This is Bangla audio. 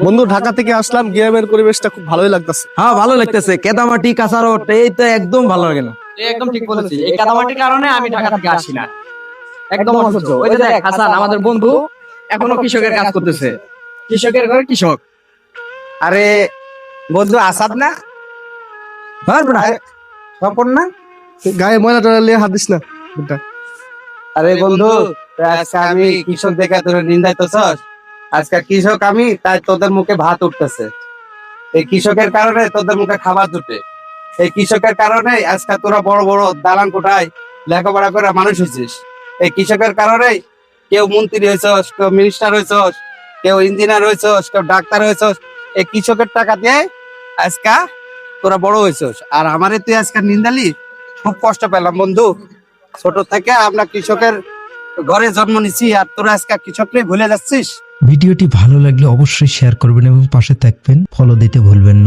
বন্ধু ঢাকা থেকে আসলাম, গ্রামের পরিবেশটা খুব ভালোই লাগতেছে। হ্যাঁ ভালো লাগতেছে, কেদামাটি কাঁচা রোড এই তো একদম ভালো লাগে না। একদম ঠিক বলেছিস, এই কাদামাটির কারণে আমি ঢাকা থেকে আসি না, একদম অসহ্য। ওই যে দেখ হাসান আমাদের বন্ধু এখনো কৃষকের কাজ করতেছে, কৃষকের ঘরে কৃষক। আরে বন্ধু আসাদ না, স্বপন না? গায়ে ময়লা টয়লা নিয়ে হাত দিস না বেটা। আরে বন্ধু আজকে আমি কৃষক দেখে তোর নিন্দাইতেছস। আজকে কৃষক আমি, তাই তোদের মুখে ভাত উঠতেছে। এই কৃষকের কারণে তোদের মুখে খাবার জুটে। এই কৃষকের কারণে আজকে তোরা বড় বড় দালান কোঠায় লেখাপড়া করে মানুষ হয়েছিস। এই কৃষকের কারণেই কেউ মন্ত্রী হয়েছস, কেউ মিনিস্টার হয়েছস, কেউ ইঞ্জিনিয়ার হয়েছস, কেউ ডাক্তার হয়েছস। এই কৃষকের টাকা দিয়ে আজকে তোরা বড় হয়েছস। আর আমারে তুই আজকে নিন্দালি, খুব কষ্ট পেলাম বন্ধু। ছোট থেকে আমরা কৃষকের ঘরে জন্ম নিছি, আর তোরা আজকে কৃষককে ভুলে যাচ্ছিস। ভিডিওটি ভালো লাগলে অবশ্যই শেয়ার করবেন এবং পাশে থাকবেন, ফলো দিতে ভুলবেন না।